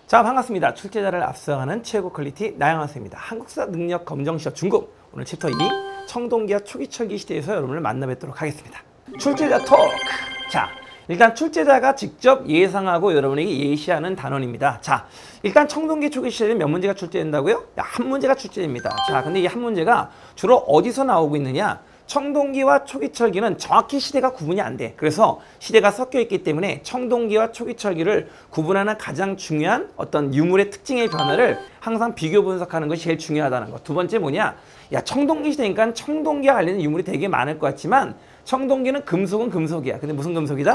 자, 반갑습니다. 출제자를 앞서가는 최고 퀄리티 나영환 선생입니다. 한국사 능력 검정 시험 중급 오늘 챕터 2 청동기와 초기철기 시대에서 여러분을 만나뵙도록 하겠습니다. 출제자 토크. 자, 일단 출제자가 직접 예상하고 여러분에게 예시하는 단원입니다. 자, 일단 청동기 초기 시대는 몇 문제가 출제된다고요? 한 문제가 출제됩니다. 자, 근데 이 한 문제가 주로 어디서 나오고 있느냐? 청동기와 초기철기는 정확히 시대가 구분이 안 돼. 그래서 시대가 섞여 있기 때문에 청동기와 초기철기를 구분하는 가장 중요한 어떤 유물의 특징의 변화를 항상 비교 분석하는 것이 제일 중요하다는 것. 두 번째 뭐냐? 야, 청동기 시대니까 청동기와 관련된 유물이 되게 많을 것 같지만 청동기는 금속은 금속이야. 근데 무슨 금속이다?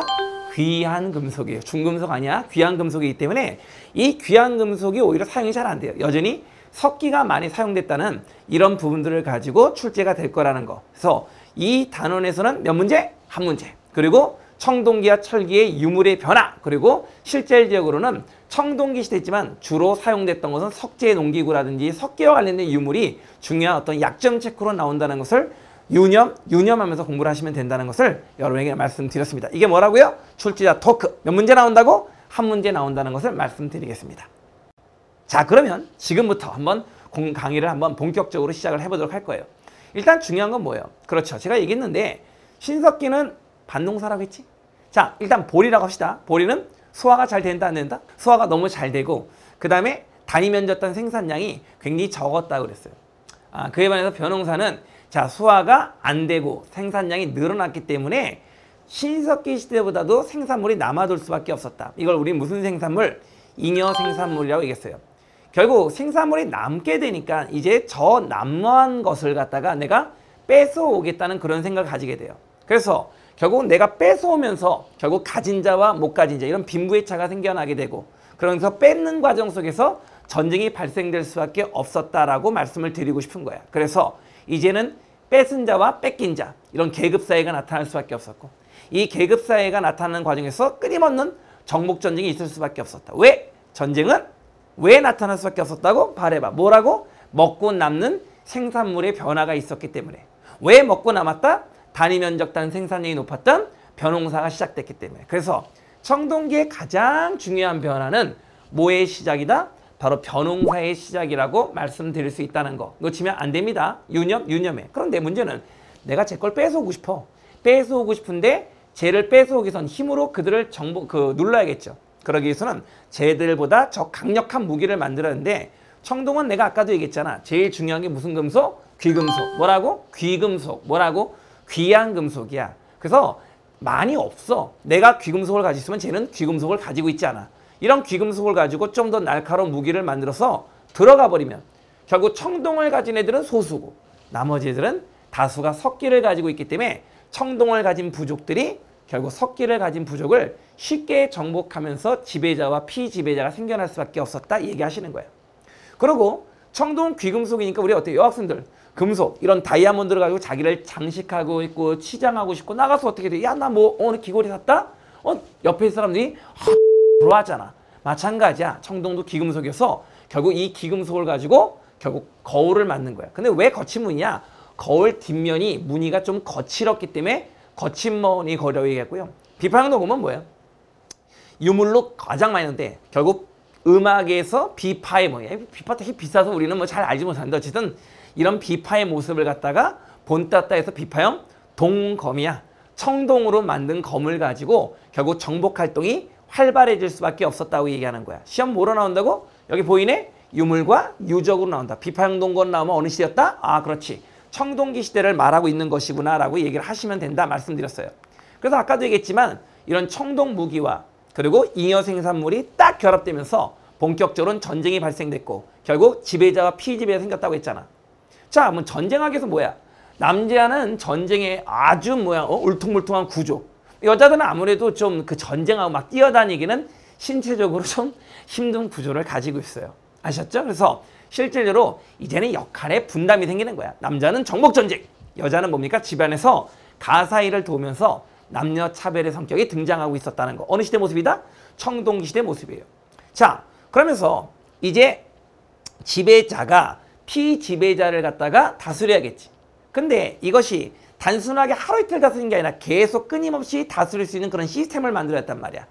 귀한 금속이에요. 중금속 아니야. 귀한 금속이기 때문에 이 귀한 금속이 오히려 사용이 잘 안 돼요. 여전히 석기가 많이 사용됐다는 이런 부분들을 가지고 출제가 될 거라는 거. 그래서 이 단원에서는 몇 문제? 한 문제. 그리고 청동기와 철기의 유물의 변화. 그리고 실질적으로는 청동기 시대지만 주로 사용됐던 것은 석재 농기구라든지 석기와 관련된 유물이 중요한 어떤 약점 체크로 나온다는 것을 유념하면서 공부를 하시면 된다는 것을 여러분에게 말씀드렸습니다. 이게 뭐라고요? 출제자 토크. 몇 문제 나온다고? 한 문제 나온다는 것을 말씀드리겠습니다. 자, 그러면 지금부터 한번 강의를 한번 본격적으로 시작을 해보도록 할 거예요. 일단 중요한 건 뭐예요? 그렇죠. 제가 얘기했는데 신석기는 반동사라고 했지? 자, 일단 보리라고 합시다. 보리는 소화가 잘 된다, 안 된다? 소화가 너무 잘 되고 그 다음에 단위면적단 생산량이 굉장히 적었다고 그랬어요. 그에 반해서 벼농사는 자, 소화가 안 되고 생산량이 늘어났기 때문에 신석기 시대보다도 생산물이 남아돌 수밖에 없었다. 이걸 우리 무슨 생산물? 잉여 생산물이라고 얘기했어요. 결국 생산물이 남게 되니까 이제 저 남는 것을 갖다가 내가 뺏어오겠다는 그런 생각을 가지게 돼요. 그래서 결국 내가 뺏어오면서 결국 가진 자와 못 가진 자 이런 빈부의 차가 생겨나게 되고 그러면서 뺏는 과정 속에서 전쟁이 발생될 수밖에 없었다라고 말씀을 드리고 싶은 거야. 그래서 이제는 뺏은 자와 뺏긴 자 이런 계급사회가 나타날 수밖에 없었고 이 계급사회가 나타나는 과정에서 끊임없는 정복전쟁이 있을 수밖에 없었다. 왜? 전쟁은 왜 나타날 수밖에 없었다고? 말해봐. 뭐라고? 먹고 남는 생산물의 변화가 있었기 때문에. 왜 먹고 남았다? 단위면적단 생산량이 높았던 벼농사가 시작됐기 때문에. 그래서 청동기의 가장 중요한 변화는 뭐의 시작이다? 바로 벼농사의 시작이라고 말씀드릴 수 있다는 거. 놓치면 안 됩니다. 유념해. 그런데 문제는 내가 제 걸 뺏어오고 싶어. 뺏어오고 싶은데 쟤를 뺏어오기 위해선 힘으로 그들을 눌러야겠죠. 그러기 위해서는 쟤들보다 더 강력한 무기를 만들었는데 청동은 내가 아까도 얘기했잖아. 제일 중요한 게 무슨 금속? 귀금속. 뭐라고? 귀금속. 뭐라고? 귀한 금속이야. 그래서 많이 없어. 내가 귀금속을 가지고 있으면 쟤는 귀금속을 가지고 있지 않아. 이런 귀금속을 가지고 좀 더 날카로운 무기를 만들어서 들어가 버리면 결국 청동을 가진 애들은 소수고 나머지 애들은 다수가 석기를 가지고 있기 때문에 청동을 가진 부족들이 결국 석기를 가진 부족을 쉽게 정복하면서 지배자와 피지배자가 생겨날 수밖에 없었다 얘기하시는 거예요. 그리고 청동은 귀금속이니까 우리 어때요? 여학생들 금속 이런 다이아몬드를 가지고 자기를 장식하고 있고 치장하고 싶고 나가서 어떻게 돼? 야, 나 뭐 오늘 귀걸이 샀다? 옆에 있는 사람들이 좋아하잖아. 마찬가지야. 청동도 귀금속이어서 결국 이 귀금속을 가지고 결국 거울을 만든 거야. 근데 왜 거친 무늬냐? 거울 뒷면이 무늬가 좀 거칠었기 때문에 거친 무늬 거라고 얘기했고요. 비파형도 보면 뭐예요? 유물로 가장 많이 있는데 결국 음악에서 비파의 비파 되게 비싸서 우리는 뭐 잘 알지 못하는데 어쨌든 이런 비파의 모습을 갖다가 본따따 해서 비파형 동검이야. 청동으로 만든 검을 가지고 결국 정복 활동이 활발해질 수밖에 없었다고 얘기하는 거야. 시험 뭐로 나온다고? 여기 보이네? 유물과 유적으로 나온다. 비파형 동검 나오면 어느 시대였다? 아, 그렇지. 청동기 시대를 말하고 있는 것이구나 라고 얘기를 하시면 된다 말씀드렸어요. 그래서 아까도 얘기했지만 이런 청동 무기와 그리고 잉여 생산물이 딱 결합되면서 본격적으로는 전쟁이 발생됐고 결국 지배자와 피지배가 생겼다고 했잖아. 자, 그럼 전쟁하기 위해서 뭐야? 남자는 전쟁에 아주 울퉁불퉁한 구조. 여자들은 아무래도 좀 그 전쟁하고 막 뛰어다니기는 신체적으로 좀 힘든 구조를 가지고 있어요. 아셨죠? 그래서 실질적으로 이제는 역할의 분담이 생기는 거야. 남자는 정복전쟁, 여자는 뭡니까? 집안에서 가사일을 도우면서 남녀 차별의 성격이 등장하고 있었다는 거. 어느 시대 모습이다? 청동기 시대 모습이에요. 자, 그러면서 이제 지배자가 피지배자를 갖다가 다스려야겠지. 근데 이것이 단순하게 하루 이틀 다스리는 게 아니라 계속 끊임없이 다스릴 수 있는 그런 시스템을 만들어야 했단 말이야.